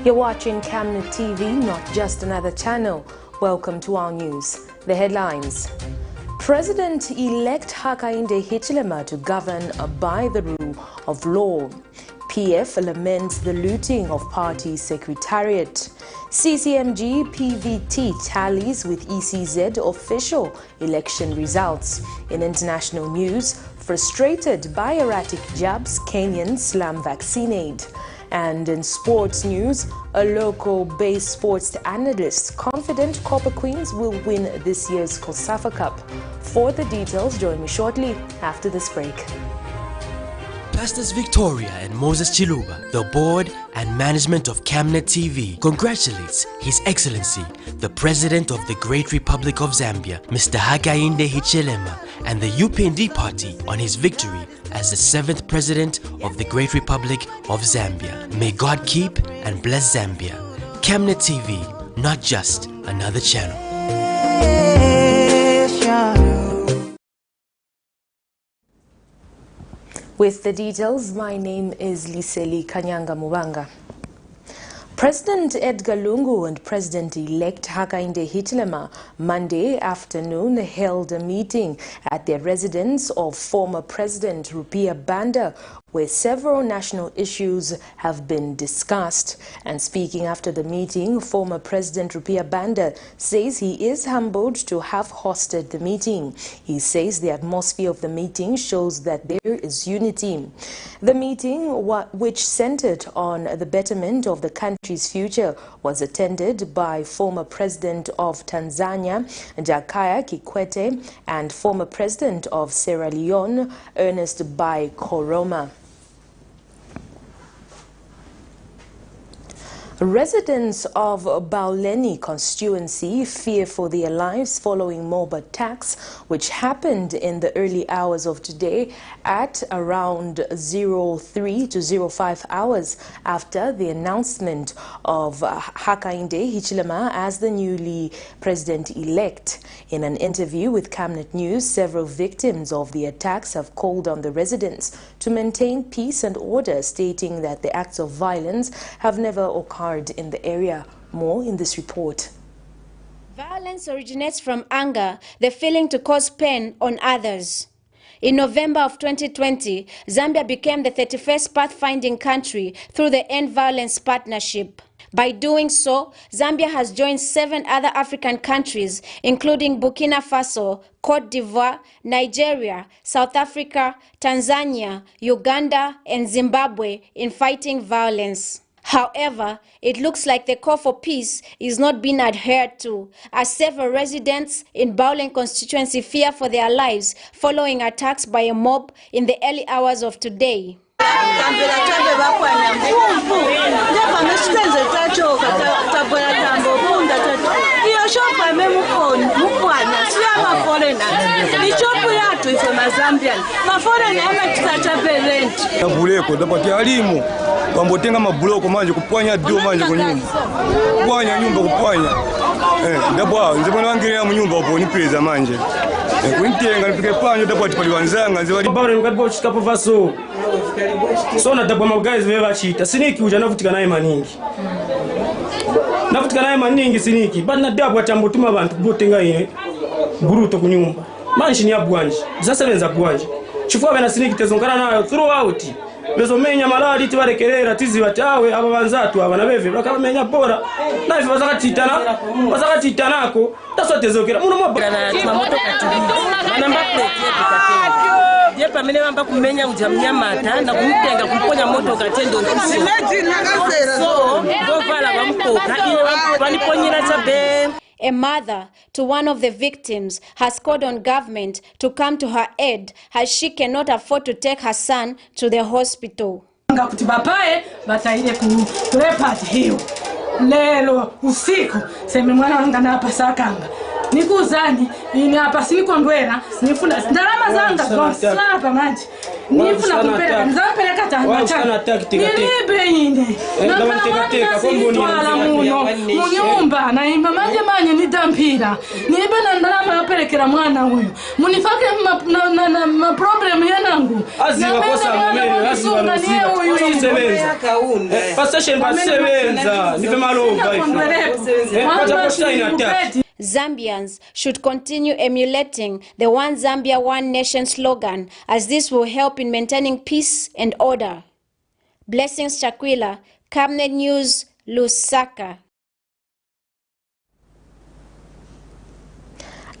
You're watching Camnet TV, not just another channel. Welcome to our news. The headlines. President-elect HAKAINDE HICHILEMA to govern by the rule of law. PF laments the looting of party secretariat. CCMG PVT tallies with ECZ official election results. In international news, frustrated by erratic jabs, Kenyans slam vaccine aid. And in sports news, a local-based sports analyst confident Copper Queens will win this year's COSAFA Cup. For the details, join me shortly after this break. Pastors Victoria and Moses Chiluba, the board and management of Camnet TV, congratulates His Excellency, the President of the Great Republic of Zambia, Mr. HAKAINDE HICHILEMA, and the UPND party on his victory as the 7th President of the Great Republic of Zambia. May God keep and bless Zambia. Camnet TV, not just another channel. With the details, my name is Liseli Kanyanga Mubanga. President Edgar Lungu and President-elect HAKAINDE HICHILEMA Monday afternoon held a meeting at their residence of former President Rupia Banda, where several national issues have been discussed. And speaking after the meeting, former President Rupia Banda says he is humbled to have hosted the meeting. He says the atmosphere of the meeting shows that there is unity. The meeting, which centered on the betterment of the country's future, was attended by former President of Tanzania, Jakaya Kikwete, and former President of Sierra Leone, Ernest Bai Koroma. Residents of Bauleni constituency fear for their lives following mob attacks which happened in the early hours of today at around 03 to 05 hours after the announcement of HAKAINDE HICHILEMA as the newly president-elect. In an interview with Camnet News, several victims of the attacks have called on the residents to maintain peace and order, stating that the acts of violence have never occurred in the area. More in this report. Violence originates from anger, the feeling to cause pain on others. In November of 2020, Zambia became the 31st pathfinding country through the End Violence Partnership. By doing so, Zambia has joined 7 other African countries, including Burkina Faso, Cote d'Ivoire, Nigeria, South Africa, Tanzania, Uganda, and Zimbabwe in fighting violence. However, it looks like the call for peace is not being adhered to, as several residents in Bauleni constituency fear for their lives following attacks by a mob in the early hours of today. Wambotenga mabuloko manje kupwanya dio manje kunyumba. Kupwanya nyumba kupwanya. Ndabwa nzibona wangirira mu nyumba opo nipeza manje. Kuntenga nipike panyo ndabwa tipali wanzanga nzibali bawre ngatibo chikapo vaso. So ndabwa magazi veva chita. Siniki uja navutika naye maningi. Navutika naye maningi siniki. Bana ndabwa tambotuma abantu botenga ine. Buruto kunyumba. Manshi ni abwanje. Zasebenza bwanje. Chifukwa bena siniki tezongana nayo throughout. Bezomenya malali tibarekerera tizibatawe aba banzatu aba nabeve bakabamenya bora naife bazakatitanako tasotezokera muno mobana tumamoto katibiri manamba plate tukatenda je pamene bamba kumenya ujamnyamata na kumtenga kumponya moto katendo so dovala bampoka ile baniponyera chabe. A mother to one of the victims has called on government to come to her aid as she cannot afford to take her son to the hospital. Ngakuti babaye bataile ku report hiyo. Lelo usiku sema mwana wangu anapa sakanga. Nikuzani ini hapa siko ndwera nifuna ndarama zanga kwa sapa manje. nifuna kupeleka nzampeleka tanga nilibe ine twala munyumba naimba manje manye nitampira nibe na ndalama yapelekera mwana huyu munifake ma problem yanangu aziwa kosa mumere aziwa basebenza nipe malova Zambians should continue emulating the One Zambia, One Nation slogan, as this will help in maintaining peace and order. Blessings Chakwila, Camnet News, Lusaka.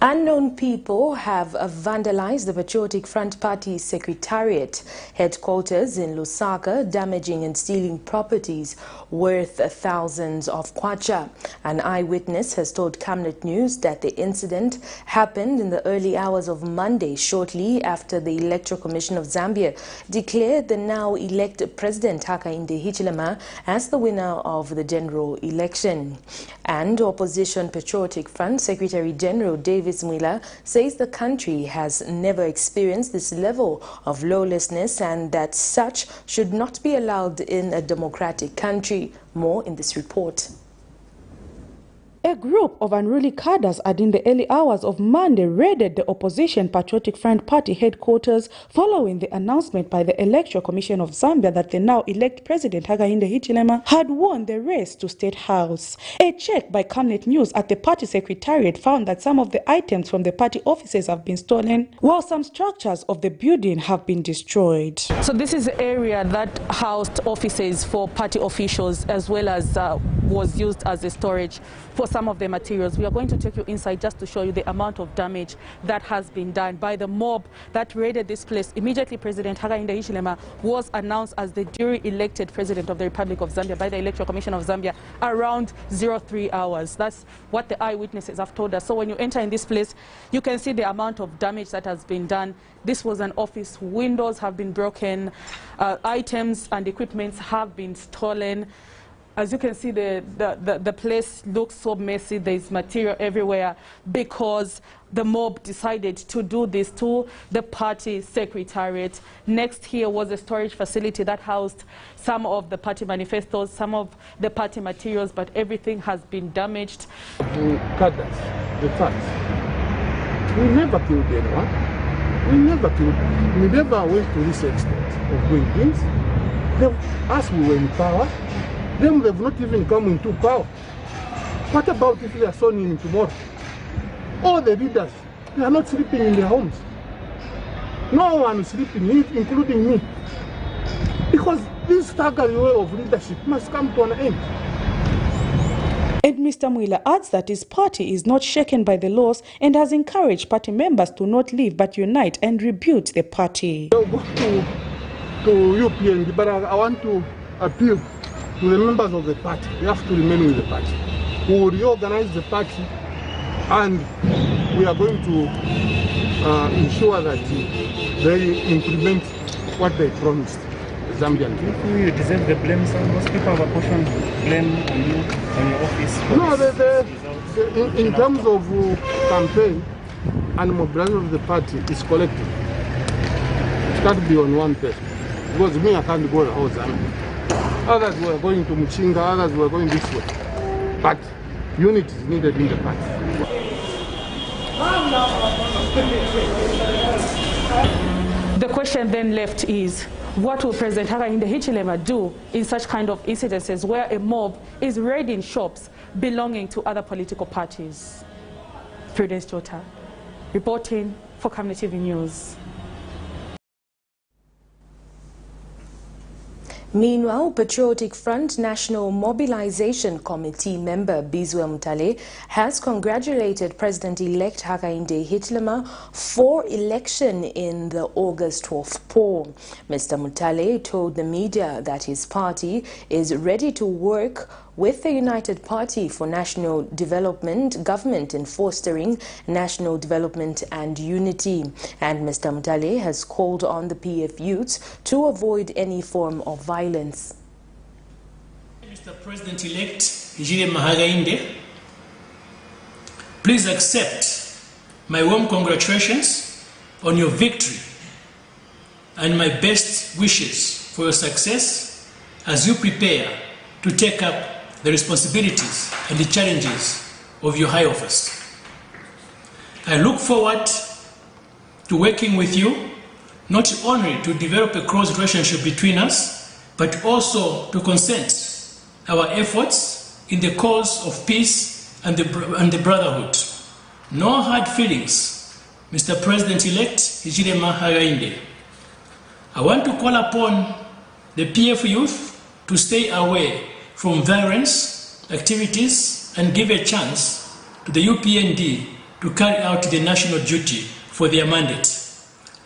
Unknown people have vandalized the Patriotic Front Party Secretariat headquarters in Lusaka, damaging and stealing properties worth thousands of kwacha. An eyewitness has told Camnet News that the incident happened in the early hours of Monday, shortly after the Electoral Commission of Zambia declared the now elected President HAKAINDE HICHILEMA as the winner of the general election. And Opposition Patriotic Front Secretary General David Mwila says the country has never experienced this level of lawlessness and that such should not be allowed in a democratic country. More in this report. A group of unruly cadres in the early hours of Monday raided the opposition Patriotic Front Party headquarters following the announcement by the Electoral Commission of Zambia that the now elect President HAKAINDE HICHILEMA had won the race to State House. A check by Camnet News at the party secretariat found that some of the items from the party offices have been stolen, while some structures of the building have been destroyed. So this is the area that housed offices for party officials as well as was used as a storage for some of the materials. We are going to take you inside just to show you the amount of damage that has been done by the mob that raided this place. Immediately, President HAKAINDE HICHILEMA was announced as the duly-elected President of the Republic of Zambia by the Electoral Commission of Zambia around 03 hours. That's what the eyewitnesses have told us. So when you enter in this place, you can see the amount of damage that has been done. This was an office. Windows have been broken. Items and equipments have been stolen. As you can see, the place looks so messy. There's material everywhere because the mob decided to do this to the party secretariat. Next here was a storage facility that housed some of the party manifestos, some of the party materials, but everything has been damaged. To cut us, the facts. We never killed anyone. We never killed. We never went to this extent of doing things. As we were in power, them they've not even come into power. What about if they are sworn in tomorrow? All the leaders, they are not sleeping in their homes. No one is sleeping, including me. Because this staggering way of leadership must come to an end. And Mr. Mwila adds that his party is not shaken by the loss and has encouraged party members to not leave but unite and rebuild the party. I'll go to UPND, but I want to appeal to the members of the party. We have to remain with the party. We will reorganize the party and we are going to ensure that they implement what they promised the Zambian people. If you deserve the blame, so most people have apportioned blame on you, on your office. No, in terms of campaign and mobilization of the party is collective. It can't be on one person. Because me, I can't go to all Zambia. Others were going to Mchinga, others were going this way. But unity is needed in the party. The question then left is, what will President HAKAINDE HICHILEMA do in such kind of incidences where a mob is raiding shops belonging to other political parties? Prudence Jota, reporting for Camnet TV News. Meanwhile, Patriotic Front National Mobilization Committee member Bizwe Mutale has congratulated President-elect HAKAINDE HICHILEMA for election in the August 12th poll. Mr. Mutale told the media that his party is ready to work with the United Party for National Development government in fostering national development and unity. And Mr. Mutale has called on the PF youths to avoid any form of violence. Mr. President-elect HICHILEMA HAKAINDE, please accept my warm congratulations on your victory and my best wishes for your success as you prepare to take up the responsibilities and the challenges of your high office. I look forward to working with you, not only to develop a close relationship between us, but also to consent our efforts in the cause of peace and the brotherhood. No hard feelings, Mr. President-elect HICHILEMA HAKAINDE. I want to call upon the PF youth to stay away from violence activities and give a chance to the UPND to carry out the national duty for their mandate.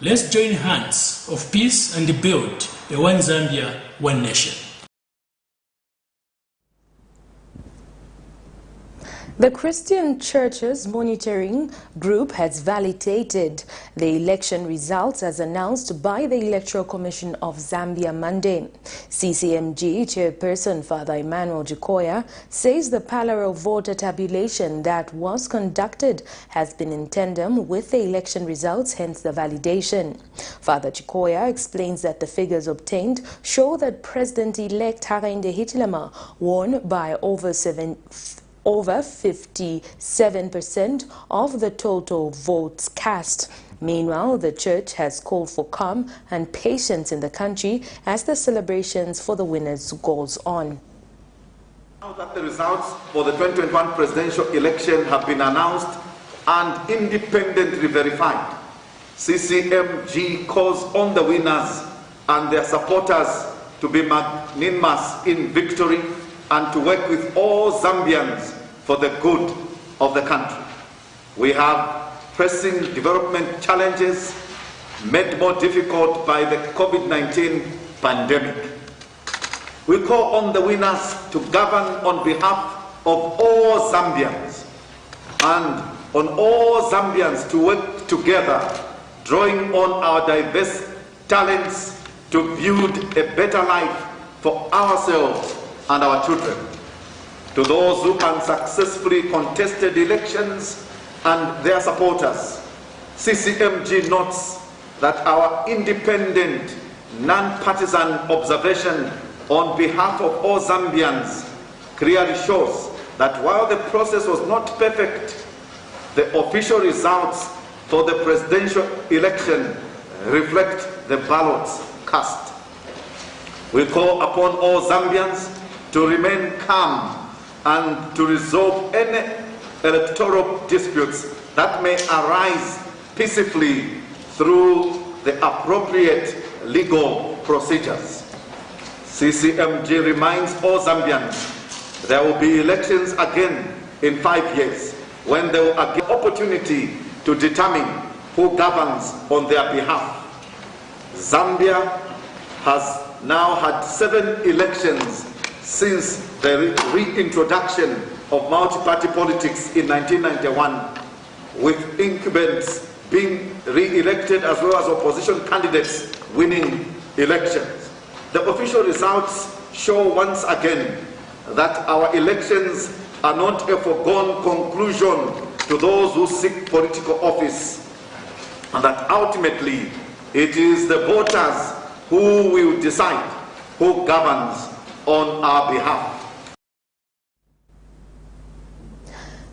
Let's join hands of peace and build a one Zambia, one nation. The Christian Churches Monitoring Group has validated the election results as announced by the Electoral Commission of Zambia Monday. CCMG Chairperson Father Emmanuel Jikoya says the parallel voter tabulation that was conducted has been in tandem with the election results, hence the validation. Father Jikoya explains that the figures obtained show that President-elect HAKAINDE HICHILEMA won by over 57% of the total votes cast. Meanwhile, the church has called for calm and patience in the country as the celebrations for the winners goes on. Now that the results for the 2021 presidential election have been announced and independently verified, CCMG calls on the winners and their supporters to be magnanimous in victory and to work with all Zambians for the good of the country. We have pressing development challenges made more difficult by the COVID-19 pandemic. We call on the winners to govern on behalf of all Zambians and on all Zambians to work together, drawing on our diverse talents to build a better life for ourselves and our children. To those who unsuccessfully contested elections and their supporters, CCMG notes that our independent, non-partisan observation on behalf of all Zambians clearly shows that while the process was not perfect, the official results for the presidential election reflect the ballots cast. We call upon all Zambians to remain calm and to resolve any electoral disputes that may arise peacefully through the appropriate legal procedures. CCMG reminds all Zambians there will be elections again in 5 years when they will get opportunity to determine who governs on their behalf. Zambia has now had 7 elections since the reintroduction of multi-party politics in 1991, with incumbents being re-elected as well as opposition candidates winning elections. The official results show once again that our elections are not a foregone conclusion to those who seek political office, and that ultimately it is the voters who will decide who governs on our behalf.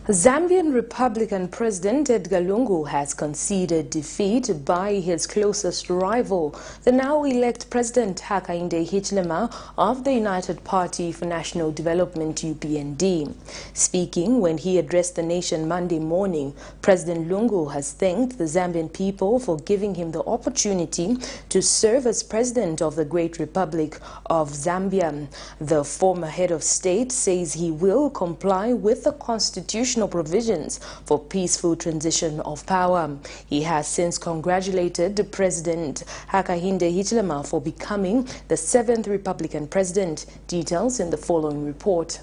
Zambian Republican President Edgar Lungu has conceded defeat by his closest rival, the now-elect President HAKAINDE HICHILEMA of the United Party for National Development UPND. Speaking when he addressed the nation Monday morning, President Lungu has thanked the Zambian people for giving him the opportunity to serve as President of the Great Republic of Zambia. The former head of state says he will comply with the constitution provisions for peaceful transition of power. He has since congratulated President HAKAINDE HICHILEMA for becoming the 7th Republican president. Details in the following report.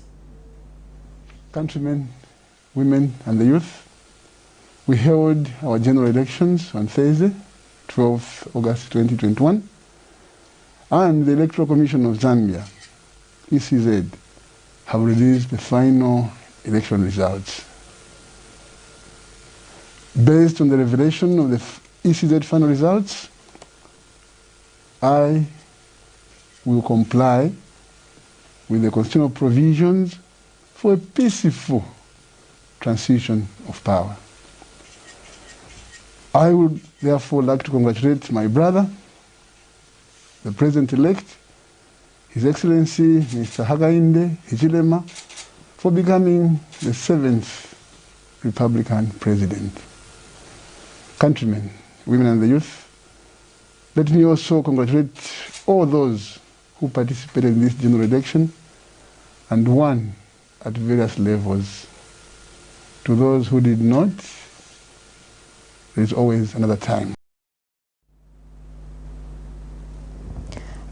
Countrymen, women and the youth, we held our general elections on Thursday, 12 August 2021, and the Electoral Commission of Zambia, ECZ, have released the final election results. Based on the revelation of the ECZ final results, I will comply with the constitutional provisions for a peaceful transition of power. I would therefore like to congratulate my brother, the President-elect, His Excellency Mr. HAKAINDE HICHILEMA, for becoming the 7th Republican President. Countrymen, women and the youth, let me also congratulate all those who participated in this general election and won at various levels. To those who did not, there is always another time.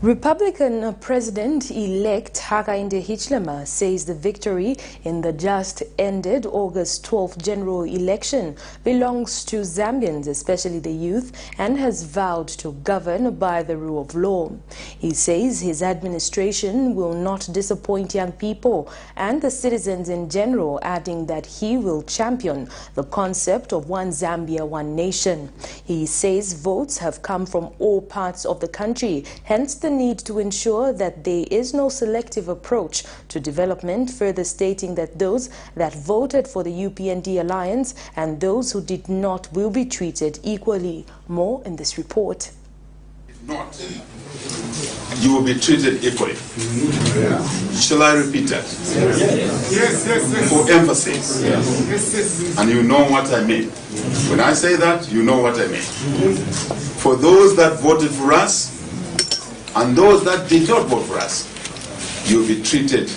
Republican President-elect HAKAINDE HICHILEMA says the victory in the just ended August 12th general election belongs to Zambians, especially the youth, and has vowed to govern by the rule of law. He says his administration will not disappoint young people and the citizens in general, adding that he will champion the concept of one Zambia, one nation. He says votes have come from all parts of the country, hence the need to ensure that there is no selective approach to development, further stating that those that voted for the UPND alliance and those who did not will be treated equally. More in this report. If not, you will be treated equally. Shall I repeat that? Yes. For emphasis. Yes. And you know what I mean. When I say that, you know what I mean. For those that voted for us, and those that did not vote for us, you'll be treated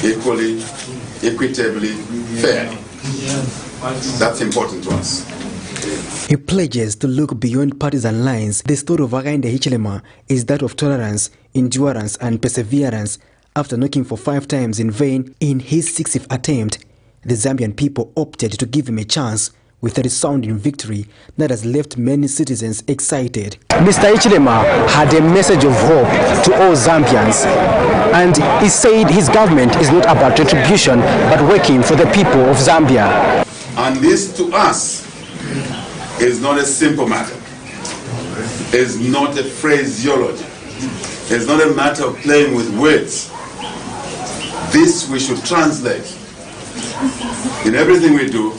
equally, equitably, fairly. That's important to us. He pledges to look beyond partisan lines. The story of HAKAINDE HICHILEMA is that of tolerance, endurance, and perseverance. After knocking for 5 times in vain in his 60th attempt, the Zambian people opted to give him a chance with a resounding victory that has left many citizens excited. Mr. HICHILEMA had a message of hope to all Zambians, and he said his government is not about retribution but working for the people of Zambia. And this to us is not a simple matter. It's not a phraseology. It's not a matter of playing with words. This we should translate in everything we do,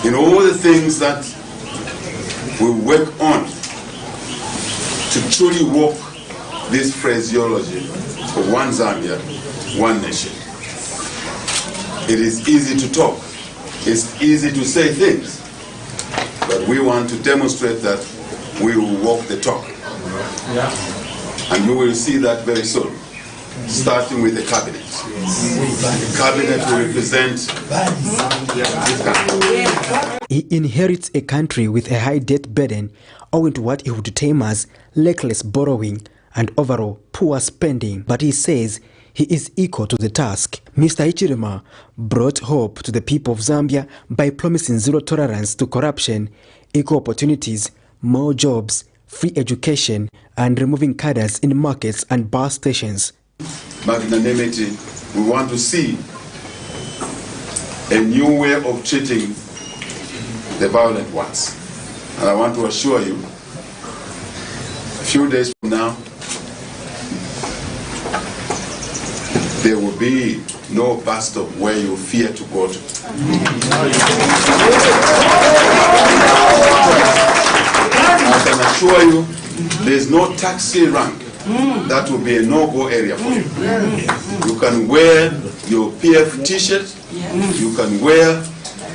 in all the things that we work on to truly walk this phraseology for one Zambia, one nation. It is easy to talk, it's easy to say things, but we want to demonstrate that we will walk the talk. And you will see that very soon, starting with the cabinet. The cabinet will represent this country. He inherits a country with a high debt burden owing to what he would term as reckless borrowing and overall poor spending, but he says he is equal to the task. Mr. HICHILEMA brought hope to the people of Zambia by promising zero tolerance to corruption, equal opportunities, more jobs, free education, and removing cadres in markets and bus stations. Magnanimity, we want to see a new way of treating the violent ones. And I want to assure you, a few days from now, there will be no bus stop where you fear to go to. I can assure you, there is no taxi rank that will be a no-go area for you. You can wear your PF t-shirt, you can wear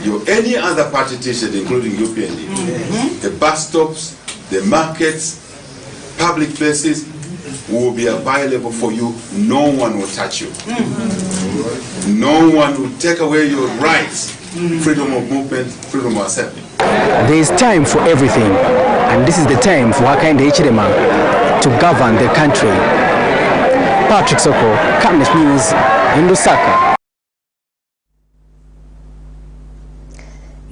your any other party t-shirt, including UPND. The bus stops, the markets, public places will be available for you. No one will touch you. No one will take away your rights, freedom of movement, freedom of assembly. There is time for everything, and this is the time for HAKAINDE HICHILEMA to govern the country. Patrick Soko, Camnet News in Lusaka.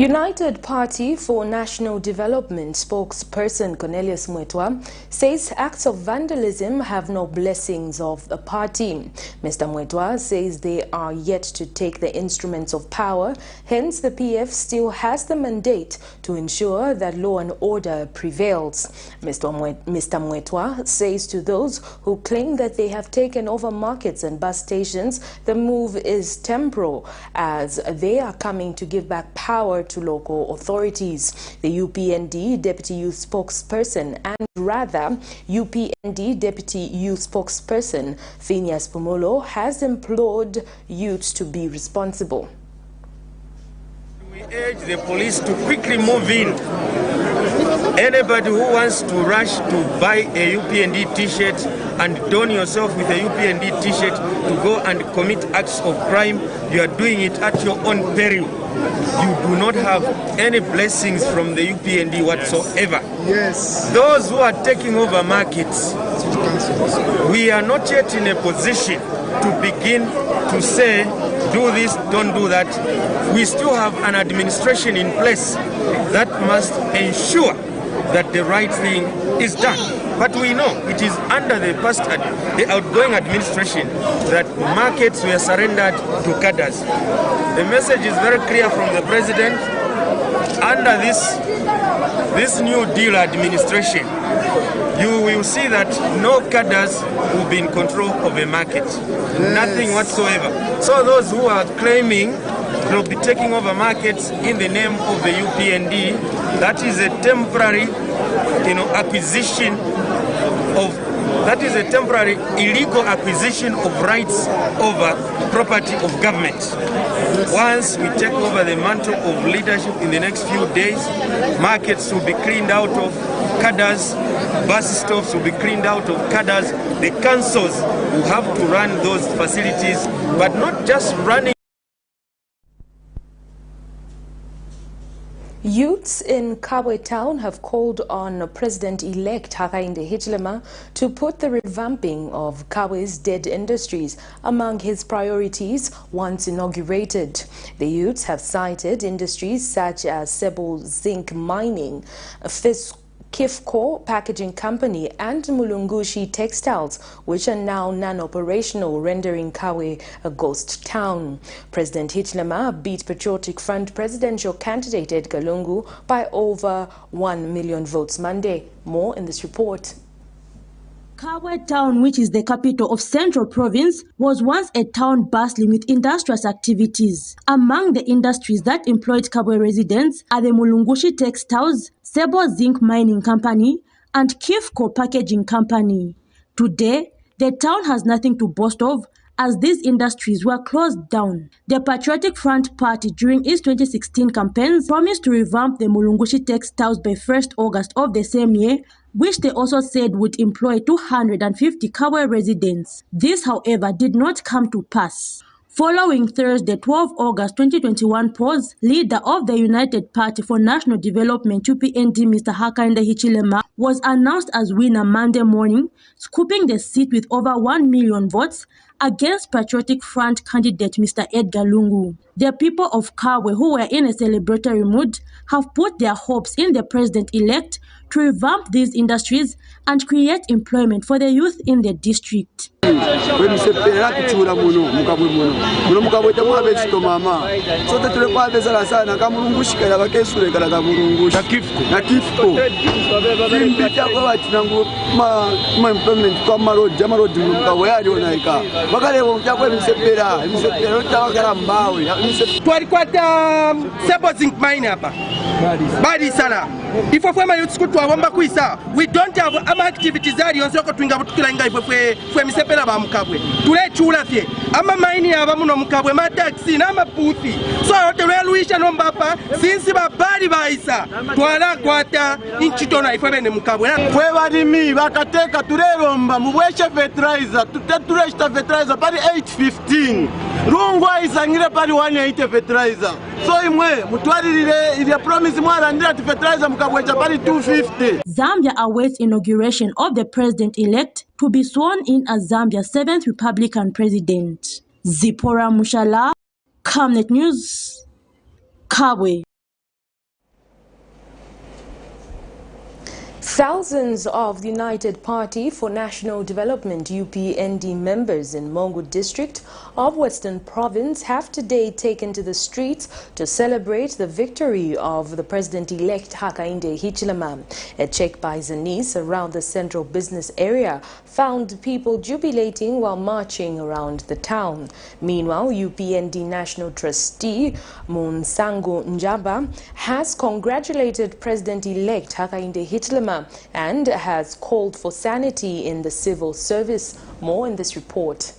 United Party for National Development spokesperson Cornelius Mwetwa says acts of vandalism have no blessings of the party. Mr. Mwetwa says they are yet to take the instruments of power, hence the PF still has the mandate to ensure that law and order prevails. Mr. Mwetwa says to those who claim that they have taken over markets and bus stations, the move is temporal as they are coming to give back power to local authorities. The UPND Deputy Youth Spokesperson UPND Deputy Youth Spokesperson Phineas Pumulo has implored youths to be responsible. We urge the police to quickly move in. Anybody who wants to rush to buy a UPND t-shirt and don yourself with a UPND t-shirt to go and commit acts of crime, you are doing it at your own peril. You do not have any blessings from the UPND whatsoever. Yes. Those who are taking over markets, we are not yet in a position to begin to say, do this, don't do that. We still have an administration in place that must ensure that the right thing is done. But we know it is under the outgoing administration that markets were surrendered to cadres. The message is very clear from the president. Under this New Deal administration, you will see that no cadres will be in control of a market. Yes. Nothing whatsoever. So those who are claiming they'll be taking over markets in the name of the UPND, that is a temporary, acquisition of, that is a temporary illegal acquisition of rights over property of government. Once we take over the mantle of leadership in the next few days, markets will be cleaned out of cadres, bus stops will be cleaned out of cadres, the councils will have to run those facilities, but not just running. Youths in Kabwe town have called on President-elect HAKAINDE HICHILEMA to put the revamping of Kabwe's dead industries among his priorities once inaugurated. The youths have cited industries such as Sebo Zinc Mining, Kifco Packaging Company and Mulungushi Textiles, which are now non-operational, rendering Kabwe a ghost town. President Hichilema beat Patriotic Front presidential candidate Edgar Lungu by over 1 million votes Monday. More in this report. Kabwe town, which is the capital of Central Province, was once a town bustling with industrious activities. Among the industries that employed Kabwe residents are the Mulungushi Textiles, Sebo Zinc Mining Company, and Kifco Packaging Company. Today, the town has nothing to boast of as these industries were closed down. The Patriotic Front Party during its 2016 campaigns promised to revamp the Mulungushi Textiles by 1st August of the same year, which they also said would employ 250 Kabwe residents. This, however, did not come to pass. Following Thursday, 12 August 2021 pause, leader of the United Party for National Development UPND Mr. HAKAINDE HICHILEMA was announced as winner Monday morning, scooping the seat with over 1 million votes against Patriotic Front candidate Mr. Edgar Lungu. The people of Kabwe, who were in a celebratory mood, have put their hopes in the president-elect to revamp these industries and create employment for the youth in the district. We don't have ama activities that you also twinga butukilangai fwe misepela ba mukabwe tule chula fye ama maini aba muno mukabwe ma taxi na maputhi so telweluisha nombapa since babali baisa twala kwata inchitona ifwe bene mukabwe fwe balimi bakateka tulelomba mubweshe fertilizer tutetuleshita fertilizer pali 815 rungwa isangire pali 180 fertilizer so imwe mutwalire ile promise mwara ndira fertilizer mukabwecha pali 250. Zambia awaits inauguration of the president-elect to be sworn in as Zambia's 7th Republican president. Zipporah Mushala, Camnet News, Kabwe. Thousands of the United Party for National Development UPND members in Mongu district of Western Province have today taken to the streets to celebrate the victory of the President-elect HAKAINDE HICHILEMA. A check by Zanis around the central business area found people jubilating while marching around the town. Meanwhile, UPND National Trustee Munsangu Njaba has congratulated President-elect HAKAINDE HICHILEMA and has called for sanity in the civil service. More in this report.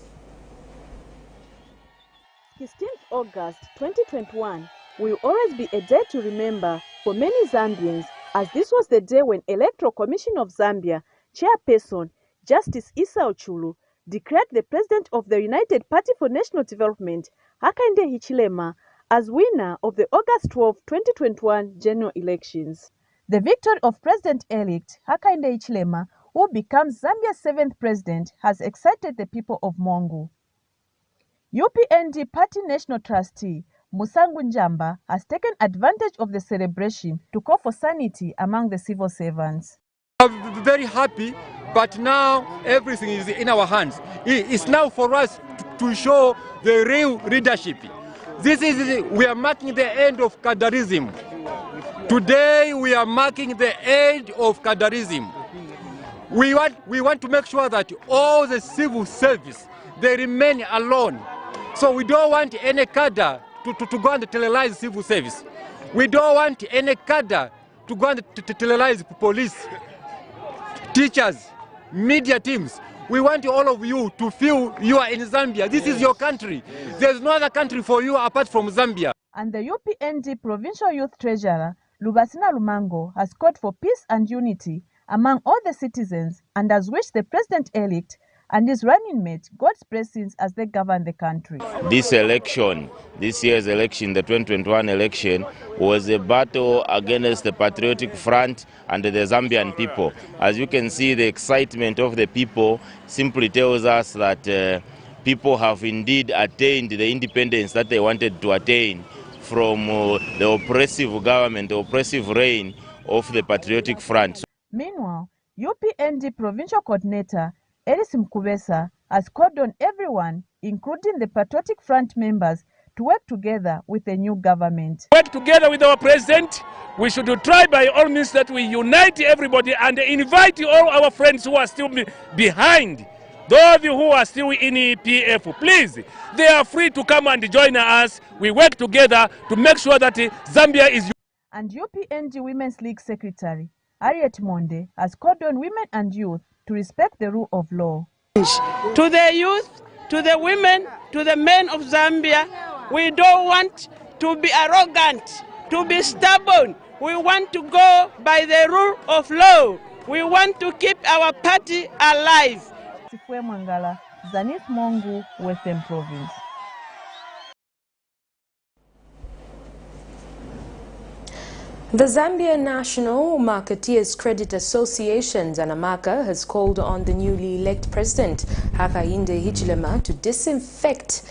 16th August 2021 will always be a day to remember for many Zambians, as this was the day when Electoral Commission of Zambia Chairperson Justice Issa Ochulu declared the President of the United Party for National Development, HAKAINDE HICHILEMA, as winner of the August 12, 2021 general elections. The victory of President-elect HAKAINDE HICHILEMA, who becomes Zambia's 7th president, has excited the people of Mongu. UPND Party National Trustee Munsangu Njaba has taken advantage of the celebration to call for sanity among the civil servants. I'm very happy, but now everything is in our hands. It's now for us to show the real leadership. We are marking the end of Kadarism. Today we are marking the end of Kadarism. We want to make sure that all the civil service, they remain alone. So we don't want any cadre to go and televise civil service. We don't want any cadre to go and televise police, teachers, media teams. We want all of you to feel you are in Zambia. This is your country. There's no other country for you apart from Zambia. And the UPND Provincial Youth Treasurer Lubasina Lumango has called for peace and unity among all the citizens and has wished the President-elect and his running mate God's blessings as they govern the country. This election, this year's election, the 2021 election, was a battle against the Patriotic Front and the Zambian people. As you can see, the excitement of the people simply tells us that people have indeed attained the independence that they wanted to attain from the oppressive government, the oppressive reign of the Patriotic Front. Meanwhile, UPND Provincial Coordinator Elis Mkubesa has called on everyone, including the Patriotic Front members, to work together with the new government. Work together with our president. We should try by all means that we unite everybody and invite all our friends who are still behind. Those who are still in EPF, please, they are free to come and join us. We work together to make sure that Zambia is... And UPND Women's League Secretary Harriet Monde has called on women and youth to respect the rule of law. To the youth, to the women, to the men of Zambia, we don't want to be arrogant, to be stubborn. We want to go by the rule of law. We want to keep our party alive. Mangala, Zanis Mongu, Western Province. The Zambia National Marketeers Credit Association, ZANAMACA, has called on the newly elected president, HAKAINDE HICHILEMA, to disinfect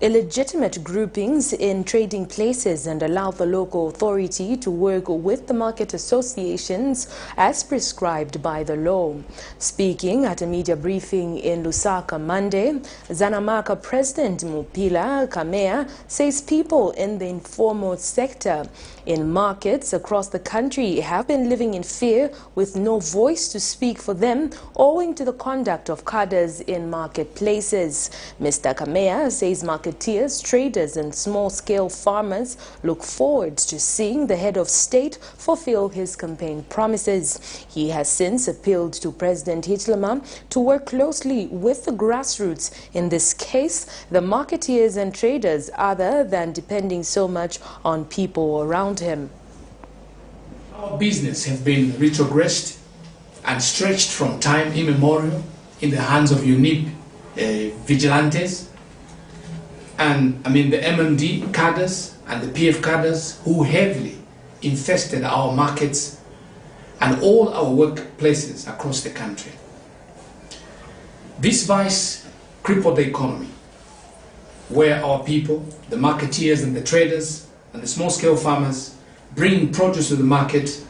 illegitimate groupings in trading places and allow the local authority to work with the market associations as prescribed by the law. Speaking at a media briefing in Lusaka Monday, ZANAMACA President Mupila Kamea says people in the informal sector in markets across the country have been living in fear with no voice to speak for them owing to the conduct of cadres in marketplaces. Mr. Kamea says marketeers, traders and small-scale farmers look forward to seeing the head of state fulfill his campaign promises. He has since appealed to President HICHILEMA to work closely with the grassroots, in this case the marketeers and traders, other than depending so much on people around him. Our business has been retrogressed and stretched from time immemorial in the hands of unique vigilantes, and the MMD cadres and the PF cadres who heavily infested our markets and all our workplaces across the country. This vice crippled the economy, where our people, the marketeers and the traders and the small-scale farmers, bringing produce to the market,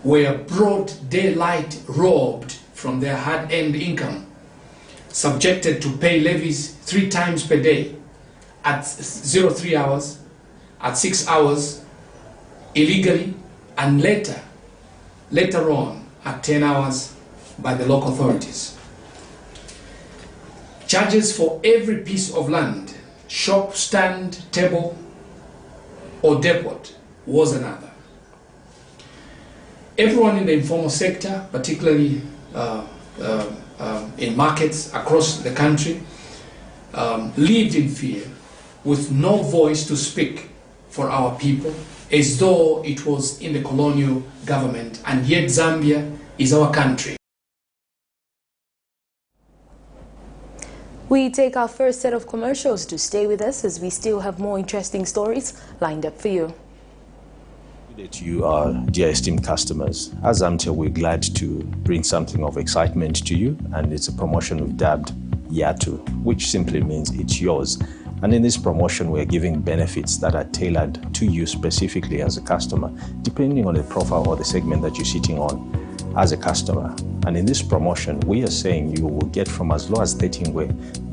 were broad daylight robbed from their hard-earned income, subjected to pay levies 3 times per day at 03 hours, at 6 hours, illegally, and later on at 10 hours by the local authorities. Charges for every piece of land, shop, stand, table, or depot was another. Everyone in the informal sector, particularly in markets across the country, lived in fear with no voice to speak for our people, as though it was in the colonial government, and yet Zambia is our country. We take our first set of commercials. To stay with us as we still have more interesting stories lined up for you. To you, our dear esteemed customers, as Amtel, we're glad to bring something of excitement to you, and it's a promotion we've dubbed Yatu, which simply means it's yours. And in this promotion, we're giving benefits that are tailored to you specifically as a customer, depending on the profile or the segment that you're sitting on as a customer. And in this promotion, we are saying you will get from as low as 13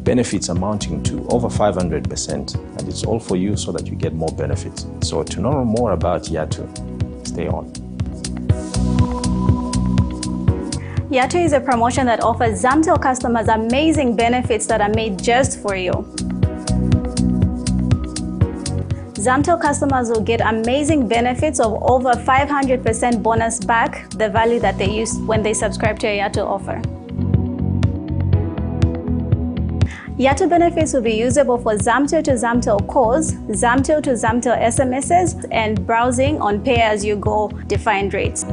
benefits amounting to over 500%, and it's all for you so that you get more benefits. So to know more about Yatu, stay on. Yatu is a promotion that offers Zamtel customers amazing benefits that are made just for you. Zamtel customers will get amazing benefits of over 500% bonus back the value that they use when they subscribe to a Yatu offer. Yatu benefits will be usable for Zamtel to Zamtel calls, Zamtel to Zamtel SMSs, and browsing on pay-as-you-go defined rates.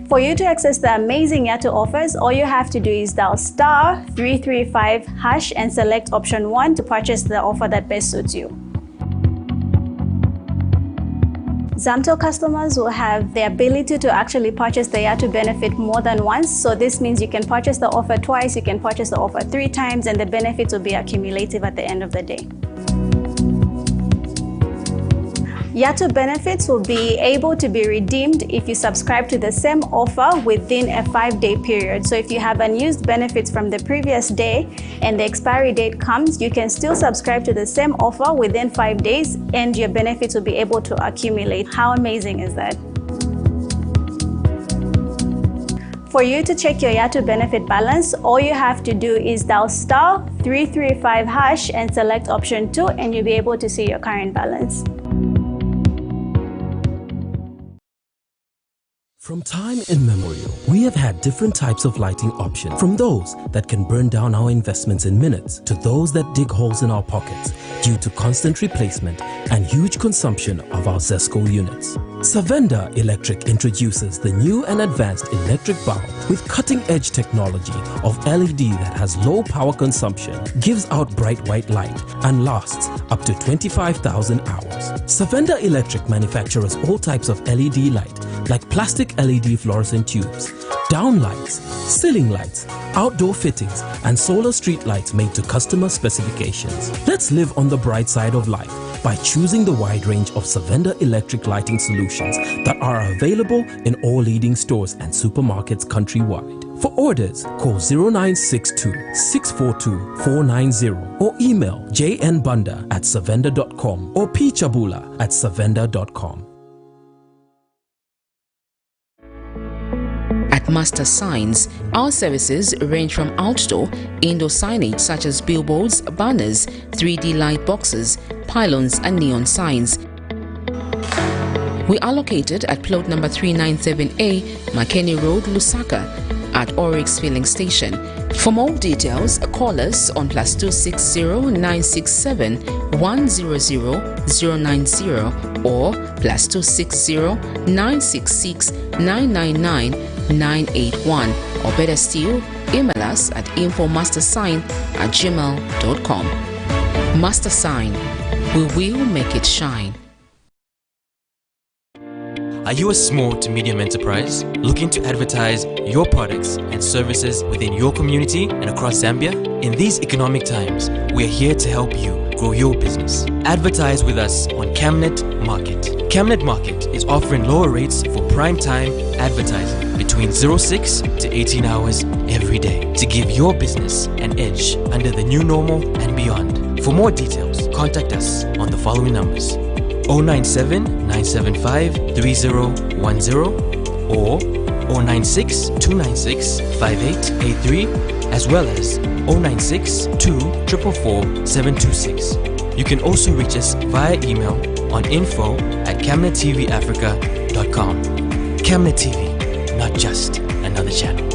For you to access the amazing Yatu offers, all you have to do is dial *335# and select option 1 to purchase the offer that best suits you. Zamtel customers will have the ability to actually purchase the Yatu benefit more than once. So this means you can purchase the offer twice, you can purchase the offer 3 times, and the benefits will be accumulative at the end of the day. Yatu benefits will be able to be redeemed if you subscribe to the same offer within a 5-day period. So if you have unused benefits from the previous day and the expiry date comes, you can still subscribe to the same offer within 5 days and your benefits will be able to accumulate. How amazing is that? For you to check your Yatu benefit balance, all you have to do is dial *335# and select option 2 and you'll be able to see your current balance. From time immemorial, we have had different types of lighting options, from those that can burn down our investments in minutes to those that dig holes in our pockets due to constant replacement and huge consumption of our ZESCO units. Savenda Electric introduces the new and advanced electric bulb with cutting-edge technology of LED that has low power consumption, gives out bright white light, and lasts up to 25,000 hours. Savenda Electric manufactures all types of LED light, like plastic LED fluorescent tubes, down lights, ceiling lights, outdoor fittings, and solar street lights made to customer specifications. Let's live on the bright side of life by choosing the wide range of Savenda electric lighting solutions that are available in all leading stores and supermarkets countrywide. For orders, call 0962-642-490 or email jnbunda@savenda.com or pchabula@savenda.com. At Master Signs, our services range from outdoor, indoor signage such as billboards, banners, 3D light boxes, pylons and neon signs. We are located at plot number 397A, Makeni Road, Lusaka, at Oryx Filling Station. For more details, call us on +260 967 100 090 or +260 966 999 981, or better still, email us at infomastersign@gmail.com. Master Sign, we will make it shine. Are you a small to medium enterprise looking to advertise your products and services within your community and across Zambia? In these economic times, we are here to help you grow your business. Advertise with us on Camnet Market. Camnet Market is offering lower rates for prime time advertising between 06 to 18 hours every day to give your business an edge under the new normal and beyond. For more details, contact us on the following numbers: 097 975 3010 or 096 296 5883, as well as 096 244 726. You can also reach us via email on info@camnettvafrica.com. Camnet TV, not just another channel.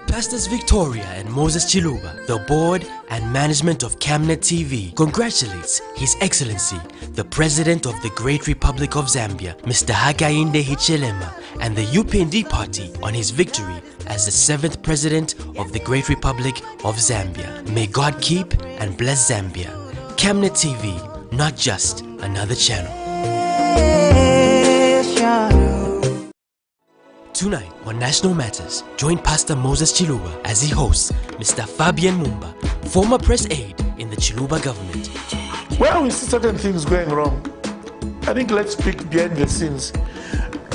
Pastors Victoria and Moses Chiluba, the board and management of Camnet TV, congratulates His Excellency, the President of the Great Republic of Zambia, Mr. HAKAINDE HICHILEMA, and the UPND party on his victory as the 7th President of the Great Republic of Zambia. May God keep and bless Zambia. Camnet TV, not just another channel. Tonight on National Matters, join Pastor Moses Chiluba as he hosts Mr. Fabian Mumba, former press aide in the Chiluba government. Where we see certain things going wrong, I think let's speak behind the scenes.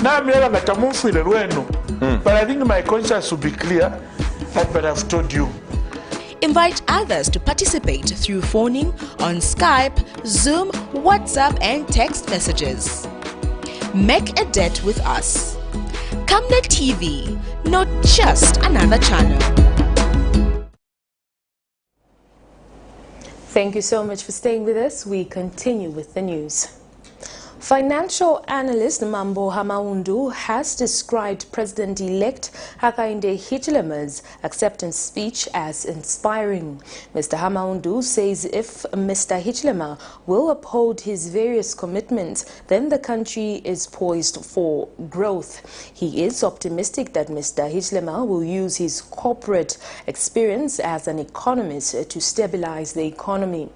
Now but I think my conscience will be clear, but I've told you. Invite others to participate through phoning on Skype, Zoom, WhatsApp and text messages. Make a date with us. Camnet TV, not just another channel. Thank you so much for staying with us. We continue with the news. Financial analyst Mambo Hamaundu has described President-elect HAKAINDE HICHILEMA's acceptance speech as inspiring. Mr. Hamaundu says if Mr. HICHILEMA will uphold his various commitments, then the country is poised for growth. He is optimistic that Mr. HICHILEMA will use his corporate experience as an economist to stabilize the economy.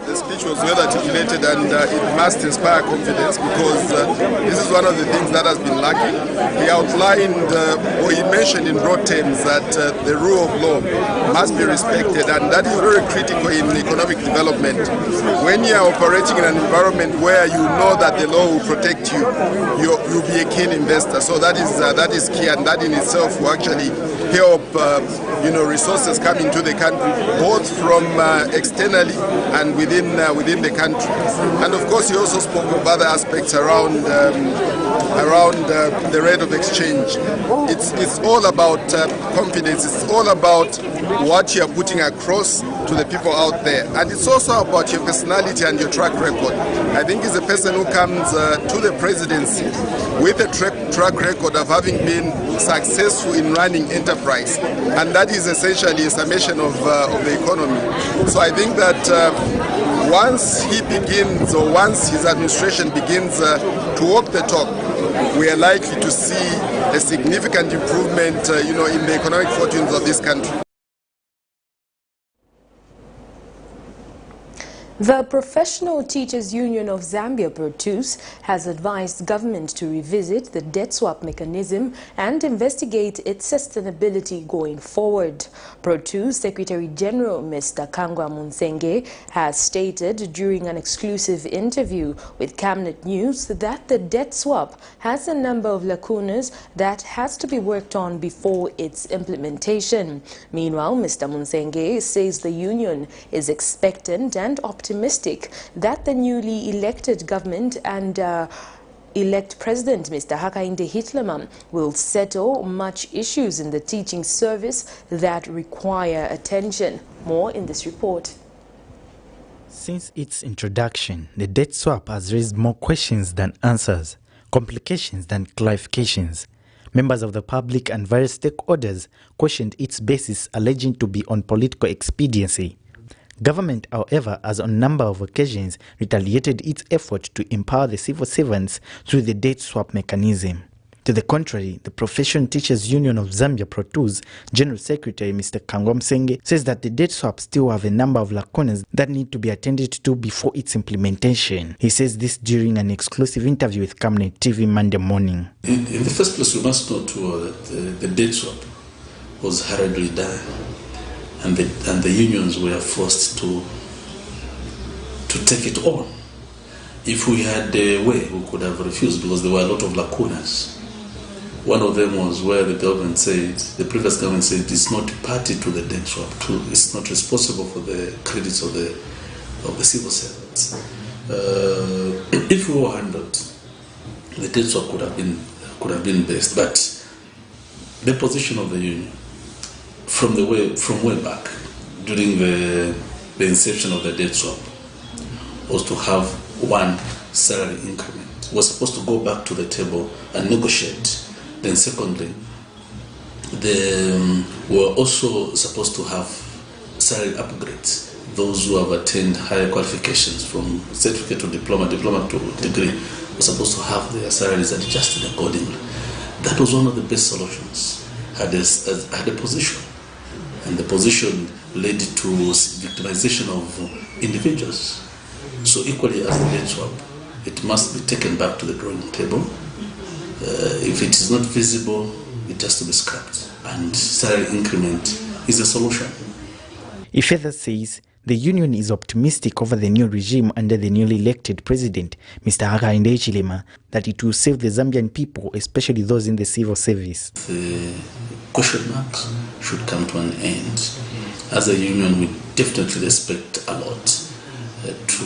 The speech was well articulated and it must inspire confidence because this is one of the things that has been lacking. He outlined or he mentioned in broad terms that the rule of law must be respected, and that is very critical in economic development. When you are operating in an environment where you know that the law will protect you, you'll be a keen investor. So that is key, and that in itself will actually help resources come into the country, both from externally and within the country. And of course, he also spoke of other aspects around the rate of exchange. It's all about confidence. It's all about what you are putting across to the people out there, and it's also about your personality and your track record. I think he's a person who comes to the presidency with a track record of having been successful in running enterprise, and that is essentially a summation of the economy. So I think that once he begins, or once his administration begins to walk the talk, we are likely to see a significant improvement, in the economic fortunes of this country. The Professional Teachers Union of Zambia, PROTUS, has advised government to revisit the debt swap mechanism and investigate its sustainability going forward. PROTUS Secretary General Mr. Kangwa Munsenge has stated during an exclusive interview with Camnet News that the debt swap has a number of lacunas that has to be worked on before its implementation. Meanwhile, Mr. Munsenge says the union is expectant and optimistic that the newly elected government and elect President Mr. HAKAINDE HICHILEMA will settle much issues in the teaching service that require attention. More in this report. Since its introduction, the debt swap has raised more questions than answers, complications than clarifications. Members of the public and various stakeholders questioned its basis, alleging to be on political expediency. Government, however, has on a number of occasions retaliated its effort to empower the civil servants through the debt swap mechanism. To the contrary, the Professional Teachers Union of Zambia, PROTUS, General Secretary Mr. Kangwa Munsenge says that the debt swap still have a number of lacunas that need to be attended to before its implementation. He says this during an exclusive interview with Camnet TV Monday morning. In the first place, we must note that the debt swap was hurriedly done. and the unions were forced to take it on. If we had a way, we could have refused, because there were a lot of lacunas. One of them was where the previous government said it's not party to the debt swap, it's not responsible for the credits of the civil servants. If we were handled, the debt swap could have been based, but the position of the union from way back during the inception of the debt swap was to have one salary increment. Was supposed to go back to the table and negotiate. Then secondly, they were also supposed to have salary upgrades. Those who have attained higher qualifications from certificate to diploma to degree were supposed to have their salaries adjusted accordingly. That was one of the best solutions. Had a position, and the position led to victimization of individuals. So equally as the debt swap, it must be taken back to the drawing table. If it is not visible, it has to be scrapped, and salary increment is a solution. He further says the union is optimistic over the new regime under the newly elected president, Mr. HAKAINDE HICHILEMA, that it will save the Zambian people, especially those in the civil service. The question marks should come to an end. As a union, we definitely respect a lot to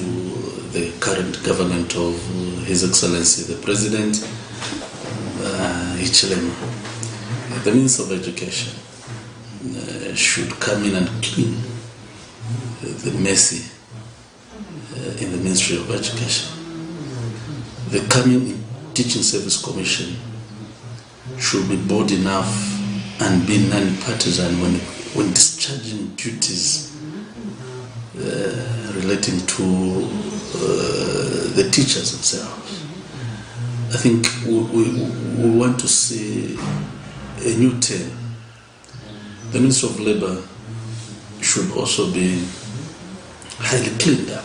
the current government of His Excellency the President HICHILEMA. The Minister of Education should come in and clean the messy in the Ministry of Education. The coming Teaching Service Commission should be bold enough and be non-partisan when discharging duties relating to the teachers themselves. I think we want to see a new term. The Minister of Labour should also be highly cleaned up.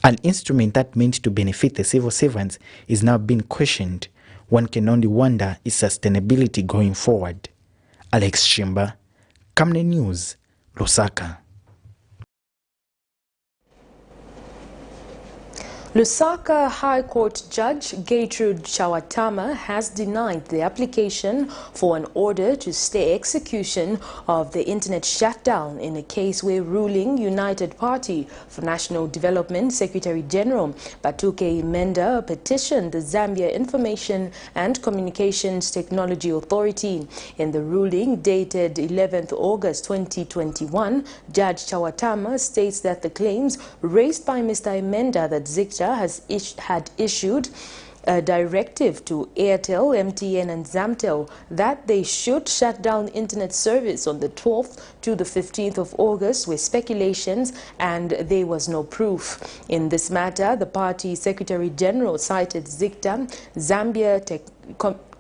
An instrument that meant to benefit the civil servants is now being questioned. One can only wonder its sustainability going forward. Alex Shimba, Camnet News, Lusaka. Lusaka High Court Judge Gertrude Chawatama has denied the application for an order to stay execution of the internet shutdown in a case where ruling United Party for National Development Secretary General Batuke Imenda petitioned the Zambia Information and Communications Technology Authority. In the ruling dated 11th August 2021, Judge Chawatama states that the claims raised by Mr. Imenda that ZICTA had issued a directive to Airtel, MTN and Zamtel that they should shut down internet service on the 12th to the 15th of August were speculations and there was no proof. In this matter, the party Secretary General cited ZICTA, Zambia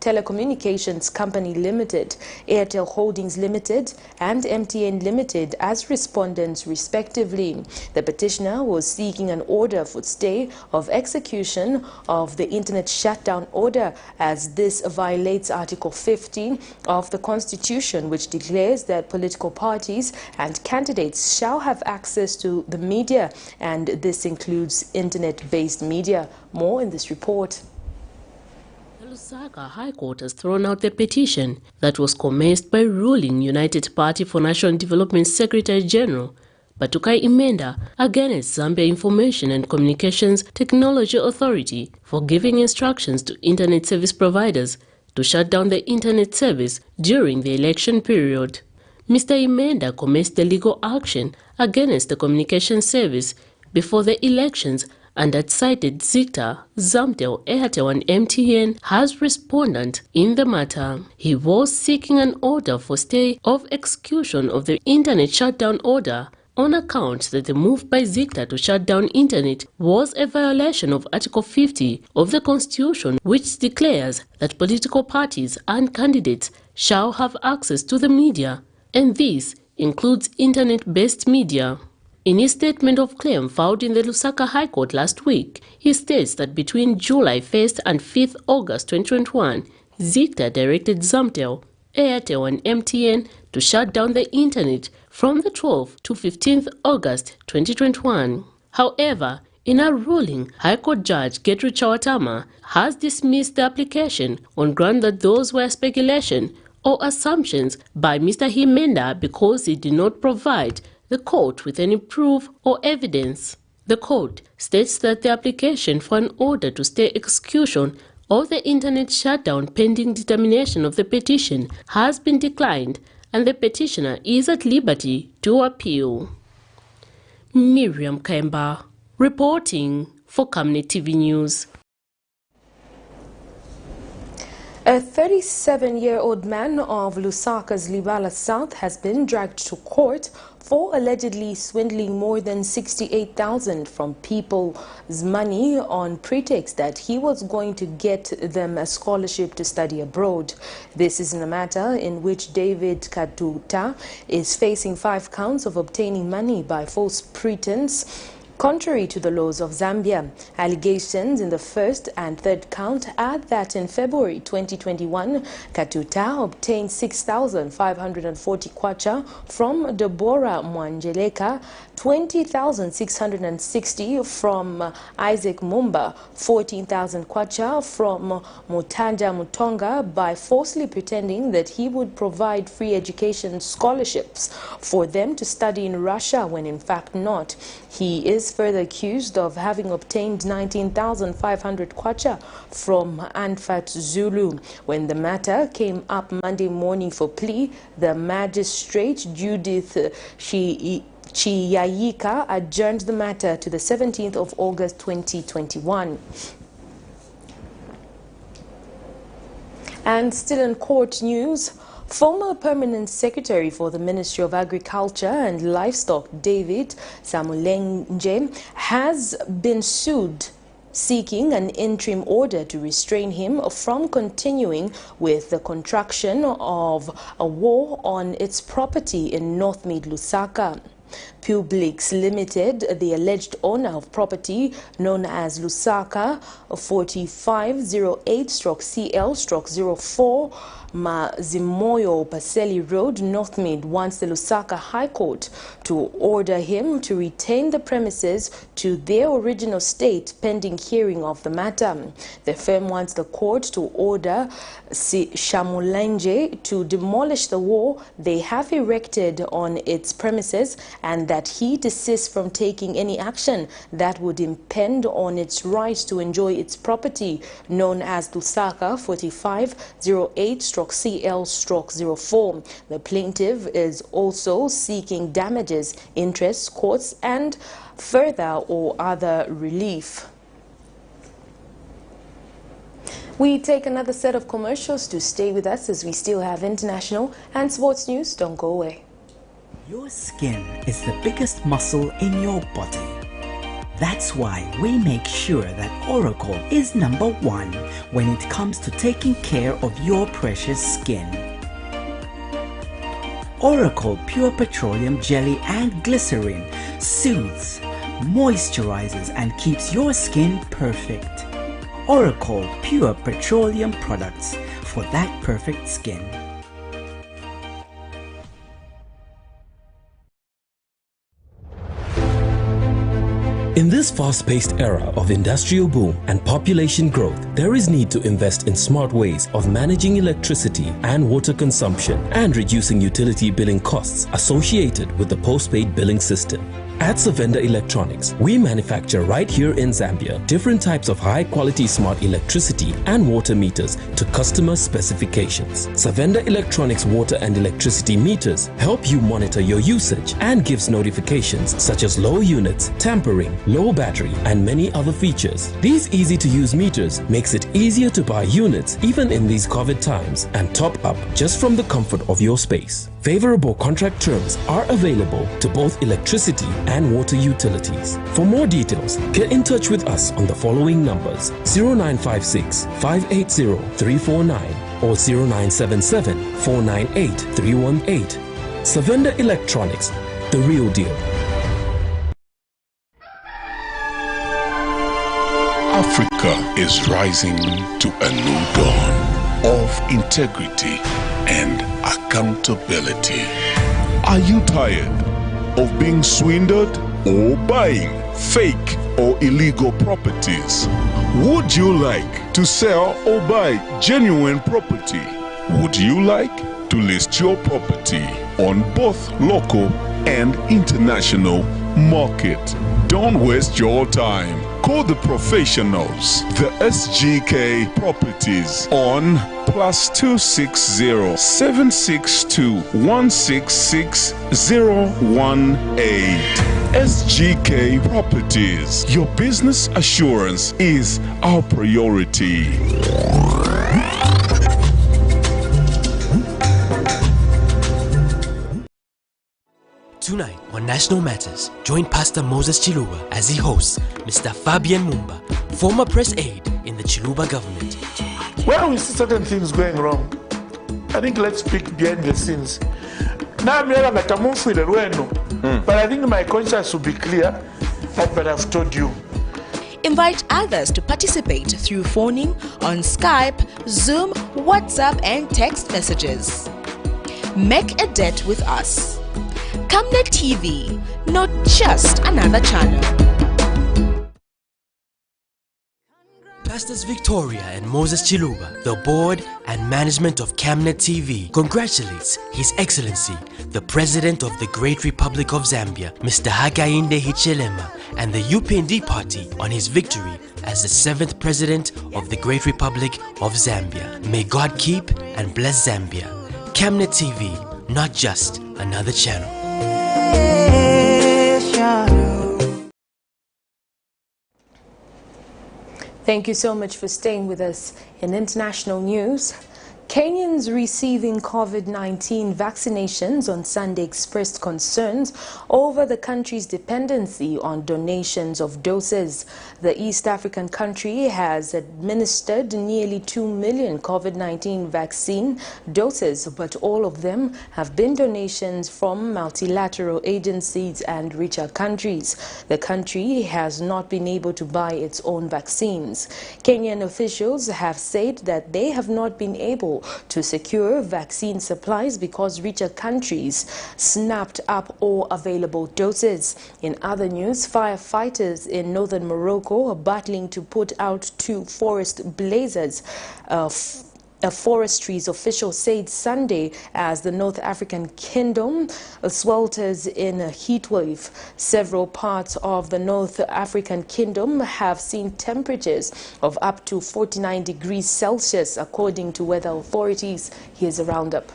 Telecommunications Company Limited, Airtel Holdings Limited and MTN Limited as respondents respectively. The petitioner was seeking an order for stay of execution of the internet shutdown order, as this violates Article 50 of the Constitution, which declares that political parties and candidates shall have access to the media, and this includes internet-based media. More in this report. Lusaka High Court has thrown out the petition that was commenced by ruling United Party for National Development Secretary General Batuke Imenda against Zambia Information and Communications Technology Authority for giving instructions to internet service providers to shut down the internet service during the election period. Mr. Imenda commenced the legal action against the communication service before the elections and had cited ZICTA, Zamtel, Airtel and MTN as respondent in the matter. He was seeking an order for stay of execution of the internet shutdown order on account that the move by ZICTA to shut down internet was a violation of Article 50 of the Constitution, which declares that political parties and candidates shall have access to the media, and this includes internet-based media. In his statement of claim filed in the Lusaka High Court last week, he states that between July 1st and 5th August 2021, ZICTA directed Zamtel, Airtel and MTN to shut down the internet from the 12th to 15th August 2021. However, in a ruling, High Court Judge Gertrude Chawatama has dismissed the application on ground that those were speculation or assumptions by Mr. Himenda because he did not provide the court with any proof or evidence. The court states that the application for an order to stay execution of the internet shutdown pending determination of the petition has been declined and the petitioner is at liberty to appeal. Miriam Kemba, reporting for Camnet TV News. A 37-year-old man of Lusaka's Libala South has been dragged to court for allegedly swindling more than 68,000 from people's money on pretext that he was going to get them a scholarship to study abroad. This is in a matter in which David Katuta is facing 5 counts of obtaining money by false pretense, contrary to the laws of Zambia. Allegations in the first and third count add that in February 2021, Katuta obtained 6,540 kwacha from Deborah Mwanjeleka, 20,660 from Isaac Mumba, 14,000 kwacha from Mutanja Mutonga by falsely pretending that he would provide free education scholarships for them to study in Russia when in fact not. He is further accused of having obtained 19,500 kwacha from Anfat Zulu. When the matter came up Monday morning for plea, the magistrate Judith Chiyayika adjourned the matter to the 17th of August 2021. And still in court news, former Permanent Secretary for the Ministry of Agriculture and Livestock, David Samulenje, has been sued seeking an interim order to restrain him from continuing with the construction of a wall on its property in North Mid Lusaka. Publix Limited, the alleged owner of property known as Lusaka 4508/CL/04 Mazimoyo Paseli Road, North Mid, wants the Lusaka High Court to order him to retain the premises to their original state pending hearing of the matter. The firm wants the court to order Shamulenje to demolish the wall they have erected on its premises and that he desists from taking any action that would impede on its right to enjoy its property known as Lusaka 4508/CL/04. The plaintiff is also seeking damages, interest, courts, and further or other relief. We take another set of commercials to stay with us as we still have international and sports news. Don't go away. Your skin is the biggest muscle in your body. That's why we make sure that Oracle is #1 when it comes to taking care of your precious skin. Oracle Pure Petroleum Jelly and Glycerin soothes, moisturizes and keeps your skin perfect. Oracle Pure Petroleum products for that perfect skin. In this fast-paced era of industrial boom and population growth, there is need to invest in smart ways of managing electricity and water consumption and reducing utility billing costs associated with the postpaid billing system. At Savenda Electronics, we manufacture right here in Zambia different types of high-quality smart electricity and water meters to customer specifications. Savenda Electronics water and electricity meters help you monitor your usage and gives notifications such as low units, tampering, low battery, and many other features. These easy-to-use meters makes it easier to buy units even in these COVID times and top up just from the comfort of your space. Favorable contract terms are available to both electricity and water utilities. For more details, get in touch with us on the following numbers: 0956 580 349 or 0977 498 318. Savenda Electronics, the real deal. Africa is rising to a new dawn of integrity and accountability. Are you tired of being swindled or buying fake or illegal properties? Would you like to sell or buy genuine property? Would you like to list your property on both local and international market? Don't waste your time. Call the professionals, the SGK Properties on +260 762 166 018. SGK Properties. Your business assurance is our priority. Tonight on National Matters, join Pastor Moses Chiluba as he hosts Mr. Fabian Mumba, former press aide in the Chiluba government. Where we see certain things going wrong, I think let's speak behind the scenes. Now but I think my conscience will be clear, but I've told you. Invite others to participate through phoning on Skype, Zoom, WhatsApp and text messages. Make a debt with us. Camnet TV, not just another channel. Pastors Victoria and Moses Chiluba, the board and management of Camnet TV, congratulates His Excellency, the President of the Great Republic of Zambia, Mr. HAKAINDE HICHILEMA, and the UPND party on his victory as the 7th President of the Great Republic of Zambia. May God keep and bless Zambia. Camnet TV, not just another channel. Thank you so much for staying with us. In international news, Kenyans receiving COVID-19 vaccinations on Sunday expressed concerns over the country's dependency on donations of doses. The East African country has administered nearly 2 million COVID-19 vaccine doses, but all of them have been donations from multilateral agencies and richer countries. The country has not been able to buy its own vaccines. Kenyan officials have said that they have not been able to secure vaccine supplies because richer countries snapped up all available doses. In other news, firefighters in northern Morocco are battling to put out 2 forest blazes. Forestry's officials said Sunday as the North African Kingdom swelters in a heat wave. Several parts of the North African Kingdom have seen temperatures of up to 49 degrees Celsius, according to weather authorities. Here's a roundup.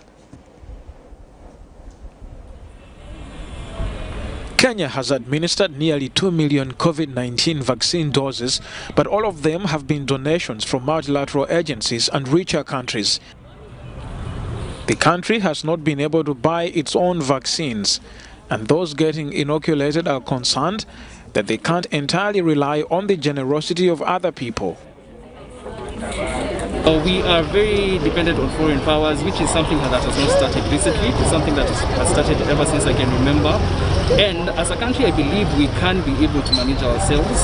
Kenya has administered nearly 2 million COVID-19 vaccine doses, but all of them have been donations from multilateral agencies and richer countries. The country has not been able to buy its own vaccines, and those getting inoculated are concerned that they can't entirely rely on the generosity of other people. We are very dependent on foreign powers, which is something that has not started recently. It's something that has started ever since I can remember. And as a country, I believe we can be able to manage ourselves.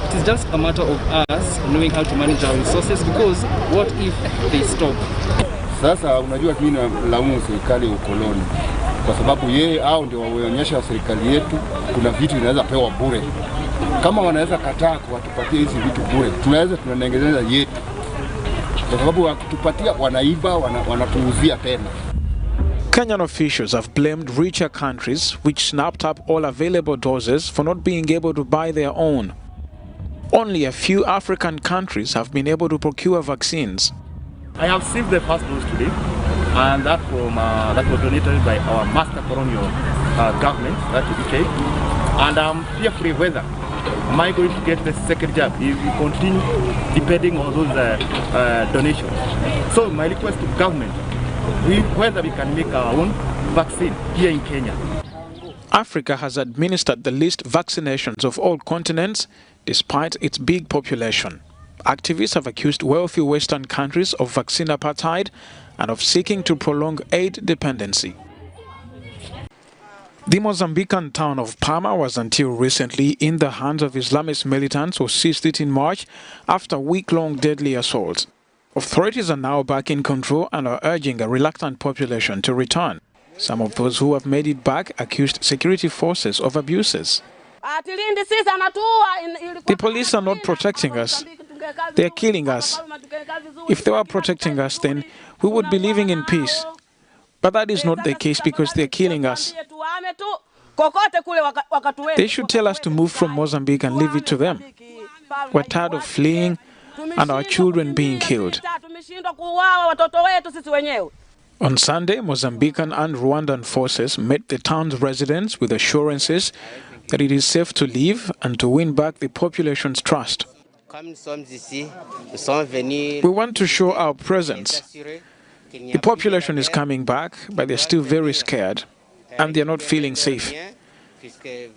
It is just a matter of us knowing how to manage our resources, because what if they stop? Sasa unajua tunalaumu serikali ukoloni kwa sababu yeye hao ndio waonyesha serikali yetu kuna vitu vinaweza pewa bure. Kama wanaweza kataa kuwatupatia hizi vitu bure, tunaweza tunatengeneza yetu. Kwa sababu wakitupatia wanaiba, wanatuuzia tena. Kenyan officials have blamed richer countries which snapped up all available doses for not being able to buy their own. Only a few African countries have been able to procure vaccines. I have received the first dose today, and that was donated by our master colonial government, that is UK. And I'm fearfully whether am I going to get the second jab if we continue depending on those donations. So my request to government, whether we can make our own vaccine here in Kenya. Africa has administered the least vaccinations of all continents despite its big population. Activists have accused wealthy Western countries of vaccine apartheid and of seeking to prolong aid dependency. The Mozambican town of Palma was until recently in the hands of Islamist militants who seized it in March after week-long deadly assaults. Authorities are now back in control and are urging a reluctant population to return. Some of those who have made it back accused security forces of abuses. The police are not protecting us. They are killing us. If they were protecting us, then we would be living in peace. But that is not the case because they are killing us. They should tell us to move from Mozambique and leave it to them. We're tired of fleeing and our children being killed. On Sunday, Mozambican and Rwandan forces met the town's residents with assurances that it is safe to leave and to win back the population's trust. We want to show our presence. The population is coming back, but they're still very scared and they're not feeling safe.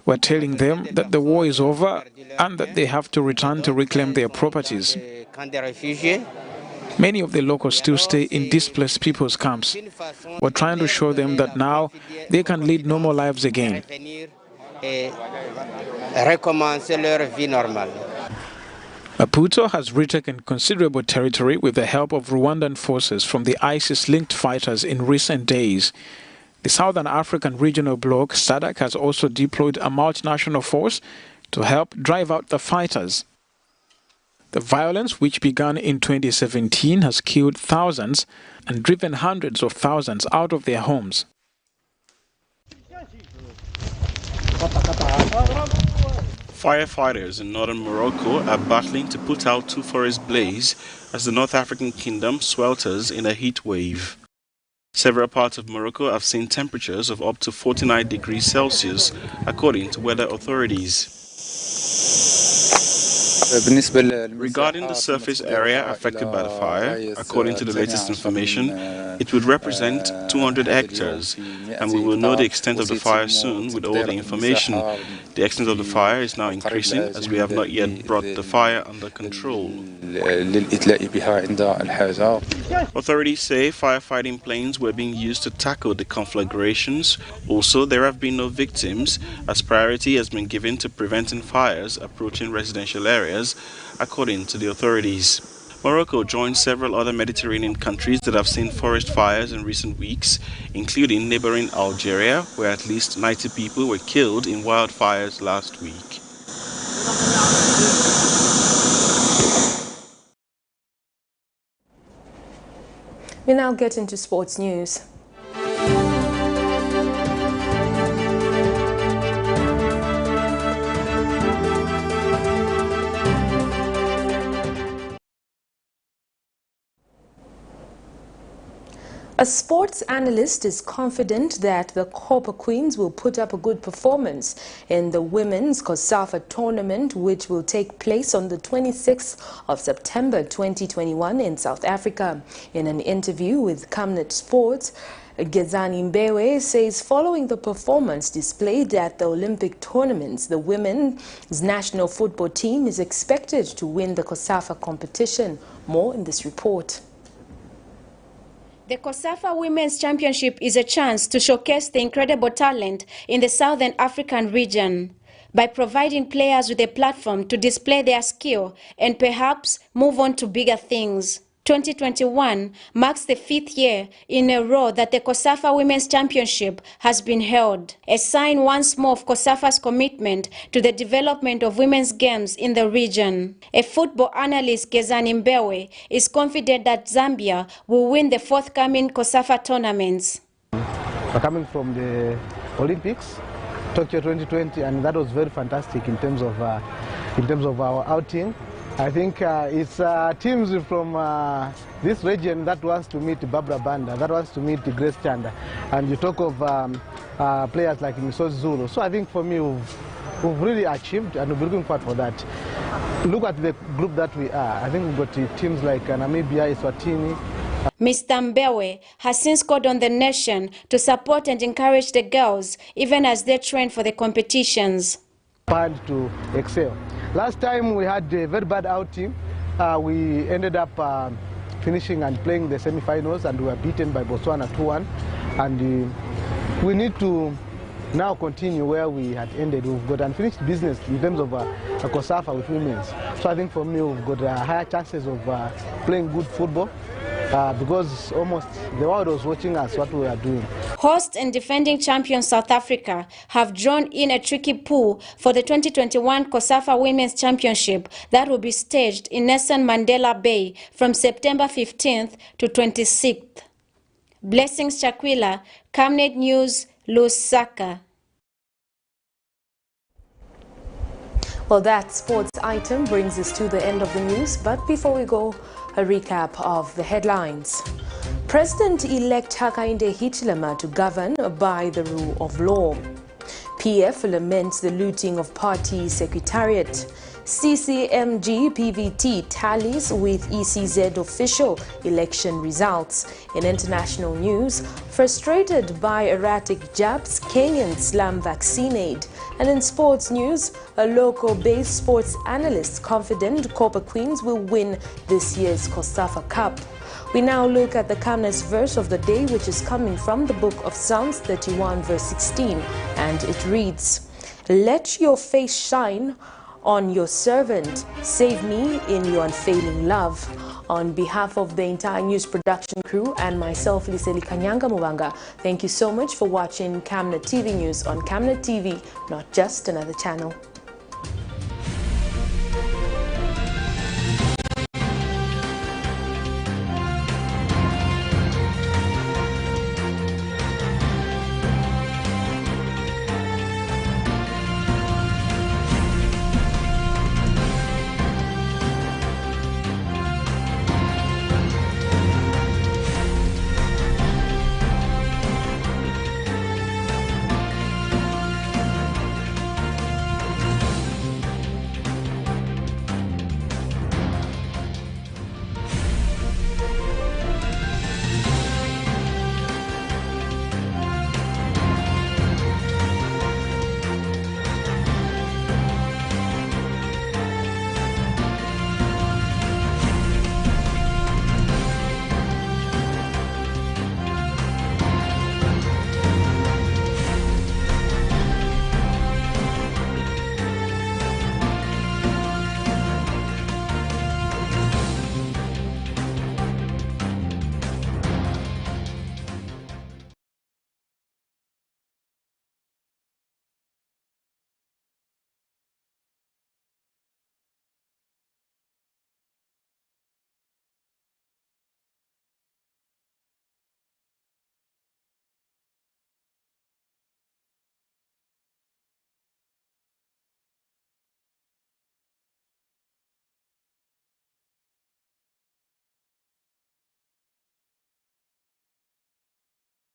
We're telling them that the war is over and that they have to return to reclaim their properties. Many of the locals still stay in displaced people's camps. We're trying to show them that now they can lead normal lives again. Maputo has retaken considerable territory with the help of Rwandan forces from the ISIS-linked fighters in recent days. The Southern African Regional Bloc, SADC, has also deployed a multinational force to help drive out the fighters. The violence, which began in 2017, has killed thousands and driven hundreds of thousands out of their homes. Firefighters in northern Morocco are battling to put out two forests blaze as the North African kingdom swelters in a heat wave. Several parts of Morocco have seen temperatures of up to 49 degrees Celsius, according to weather authorities. Regarding the surface area affected by the fire, according to the latest information, it would represent 200 hectares, and we will know the extent of the fire soon with all the information. The extent of the fire is now increasing as we have not yet brought the fire under control. Authorities say firefighting planes were being used to tackle the conflagrations. Also, there have been no victims, as priority has been given to preventing fires approaching residential areas, according to the authorities. Morocco joins several other Mediterranean countries that have seen forest fires in recent weeks, including neighboring Algeria, where at least 90 people were killed in wildfires last week. We now get into sports news. A sports analyst is confident that the Copper Queens will put up a good performance in the women's COSAFA tournament, which will take place on the 26th of September 2021 in South Africa. In an interview with Camnet Sports, Gezani Mbewe says following the performance displayed at the Olympic tournaments, the women's national football team is expected to win the COSAFA competition. More in this report. The COSAFA Women's Championship is a chance to showcase the incredible talent in the Southern African region by providing players with a platform to display their skill and perhaps move on to bigger things. 2021 marks the 5th year in a row that the COSAFA Women's Championship has been held, a sign once more of COSAFA's commitment to the development of women's games in the region. A football analyst, Gezani Mbewe, is confident that Zambia will win the forthcoming COSAFA tournaments. We're coming from the Olympics, Tokyo 2020, and that was very fantastic in terms of our outing. I think it's teams from this region that wants to meet Barbara Banda, that wants to meet Grace Chanda, and you talk of players like Misozi Zulu. So I think for me, we've really achieved, and we're looking forward for that. Look at the group that we are. I think we've got teams like Namibia, Eswatini. Mr. Mbewe has since called on the nation to support and encourage the girls, even as they train for the competitions. To excel. Last time we had a very bad outing. We ended up finishing and playing the semi-finals, and we were beaten by Botswana 2-1. And we need to now continue where we had ended. We've got unfinished business in terms of COSAFA with women's. So I think for me, we've got higher chances of playing good football because almost the world was watching us, what we are doing. Host and defending champion South Africa have drawn in a tricky pool for the 2021 COSAFA Women's Championship that will be staged in Nelson Mandela Bay from September 15th to 26th. Blessings Chakwila, Camnet News, Lusaka. Well, that sports item brings us to the end of the news, but before we go, a recap of the headlines. President-elect HAKAINDE HICHILEMA to govern by the rule of law. PF laments the looting of party secretariat. CCMG PVT tallies with ECZ official election results. In international news, frustrated by erratic jabs, Kenyans slam vaccine aid. And in sports news, a local-based sports analyst confident Copper Queens will win this year's COSAFA Cup. We now look at the Camnet verse of the day, which is coming from the book of Psalms 31 verse 16, and it reads, "Let your face shine on your servant, save me in your unfailing love." On behalf of the entire news production crew and myself, Kanyanga Mubanga, thank you so much for watching Camnet TV News on Camnet TV, not just another channel.